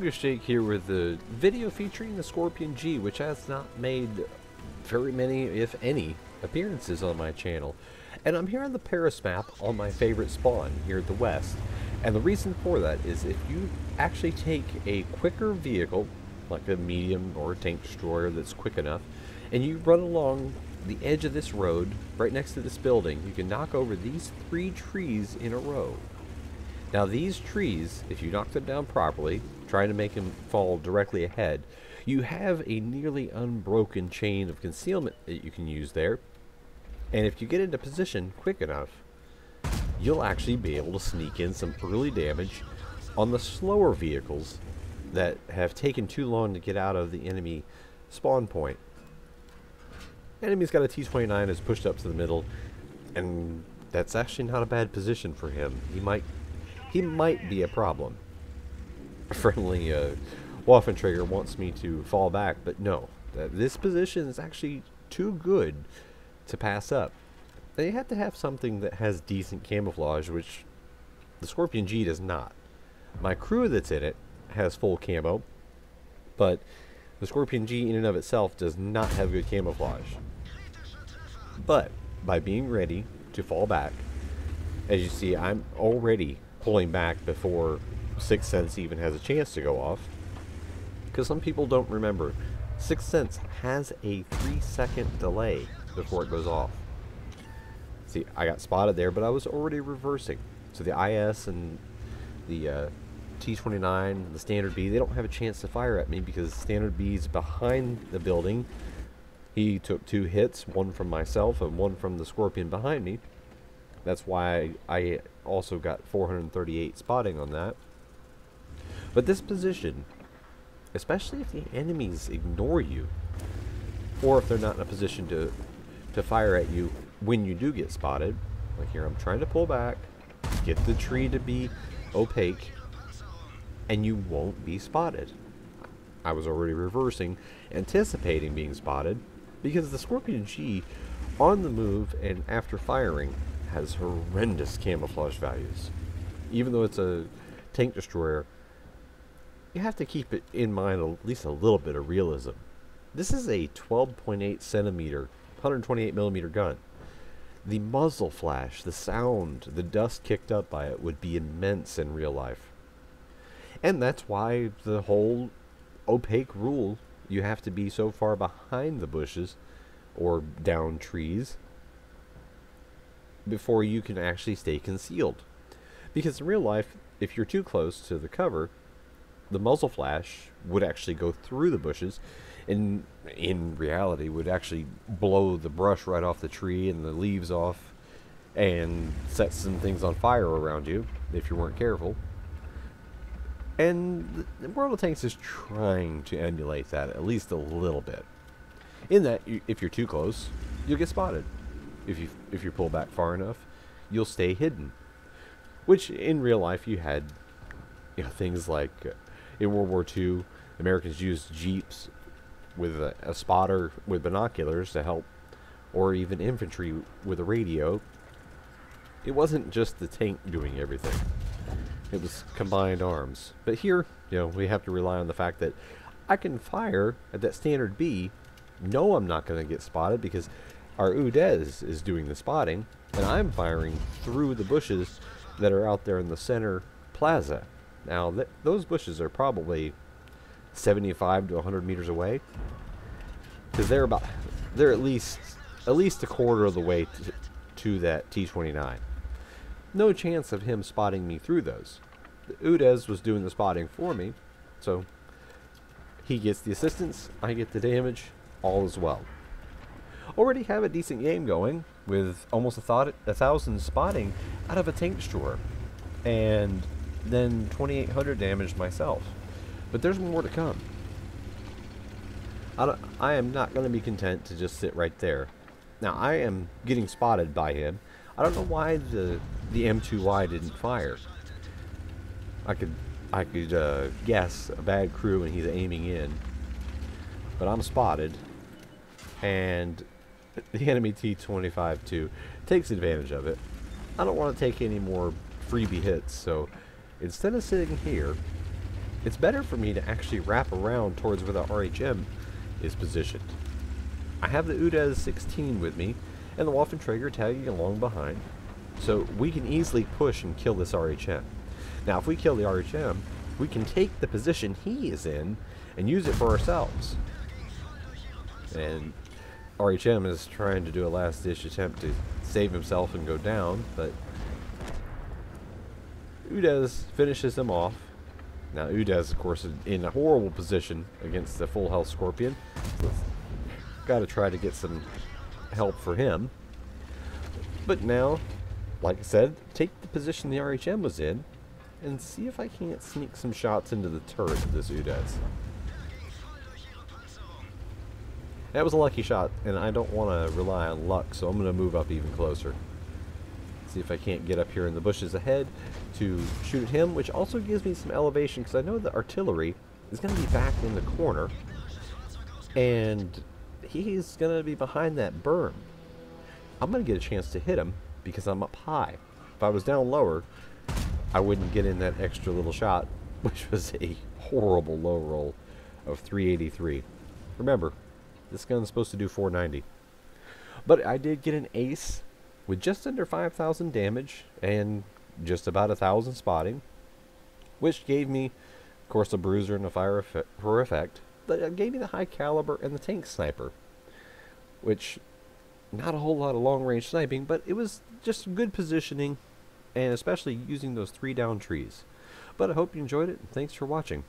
Shake here with the video featuring the Skorpion G, which has not made very many, if any, appearances on my channel. And I'm here on the Paris map on my favorite spawn here at the west. And the reason for that is if you actually take a quicker vehicle, like a medium or a tank destroyer that's quick enough, and you run along the edge of this road right next to this building, you can knock over these 3 trees in a row. Now these trees, if you knock them down properly, trying to make them fall directly ahead, you have a nearly unbroken chain of concealment that you can use there. And if you get into position quick enough, you'll actually be able to sneak in some early damage on the slower vehicles that have taken too long to get out of the enemy spawn point. Enemy's got a T-29 that's pushed up to the middle, and that's actually not a bad position for him. He might be a problem. A friendly Waffentrager wants me to fall back, but no. This position is actually too good to pass up. They have to have something that has decent camouflage, which the Skorpion G does not. My crew that's in it has full camo, but the Skorpion G in and of itself does not have good camouflage. But by being ready to fall back, as you see, I'm already pulling back before Sixth Sense even has a chance to go off, because some people don't remember Sixth Sense has a 3-second delay before it goes off. See, I got spotted there, but I was already reversing, so the IS and the T-29, the Standard B, they don't have a chance to fire at me because Standard B's behind the building. He took 2 hits, one from myself and one from the Skorpion behind me. That's why I also got 438 spotting on that. But this position, especially if the enemies ignore you, or if they're not in a position to fire at you when you do get spotted, like here I'm trying to pull back, get the tree to be opaque, and you won't be spotted. I was already reversing, anticipating being spotted, because the Skorpion G on the move and after firing has horrendous camouflage values. Even though it's a tank destroyer, you have to keep it in mind at least a little bit of realism. This is a 12.8 centimeter, 128 millimeter gun. The muzzle flash, the sound, the dust kicked up by it would be immense in real life. And that's why the whole opaque rule, you have to be so far behind the bushes or down trees before you can actually stay concealed. Because in real life, if you're too close to the cover, the muzzle flash would actually go through the bushes, and in reality would actually blow the brush right off the tree and the leaves off and set some things on fire around you if you weren't careful. And the World of Tanks is trying to emulate that at least a little bit. In that, if you're too close, you'll get spotted. If you pull back far enough, you'll stay hidden. Which in real life you had, things like in World War II, Americans used jeeps with a spotter with binoculars to help, or even infantry with a radio. It wasn't just the tank doing everything. It was combined arms. But here, we have to rely on the fact that I can fire at that Standard B, know I'm not going to get spotted because our UDES is doing the spotting, and I'm firing through the bushes that are out there in the center plaza. Now, those bushes are probably 75 to 100 meters away, because they're at least a quarter of the way to that T-29. No chance of him spotting me through those. The UDES was doing the spotting for me, so he gets the assistance, I get the damage, all is well. Already have a decent game going with almost 1,000 spotting out of a tank destroyer, and then 2,800 damage myself. But there's more to come. I am not going to be content to just sit right there. Now I am getting spotted by him. I don't know why the M2Y didn't fire. I could guess a bad crew and he's aiming in, but I'm spotted, and the enemy T-25-2 takes advantage of it. I don't want to take any more freebie hits, so instead of sitting here, it's better for me to actually wrap around towards where the RHM is positioned. I have the UDES 16 with me, and the Waffenträger tagging along behind, so we can easily push and kill this RHM. Now, if we kill the RHM, we can take the position he is in and use it for ourselves. And RHM is trying to do a last-ditch attempt to save himself and go down, but UDES finishes him off. Now, UDES, of course, is in a horrible position against the full-health Skorpion. So got to try to get some help for him. But now, like I said, take the position the RHM was in and see if I can't sneak some shots into the turret of this UDES. That was a lucky shot, and I don't want to rely on luck, so I'm going to move up even closer. See if I can't get up here in the bushes ahead to shoot at him, which also gives me some elevation, because I know the artillery is going to be back in the corner, and he's going to be behind that berm. I'm going to get a chance to hit him because I'm up high. If I was down lower, I wouldn't get in that extra little shot, which was a horrible low roll of 383. Remember, this gun's supposed to do 490. But I did get an ace with just under 5,000 damage and just about 1,000 spotting, which gave me, of course, a bruiser and a fire for effect, but it gave me the high caliber and the tank sniper, which, not a whole lot of long-range sniping, but it was just good positioning, and especially using those 3 down trees. But I hope you enjoyed it, and thanks for watching.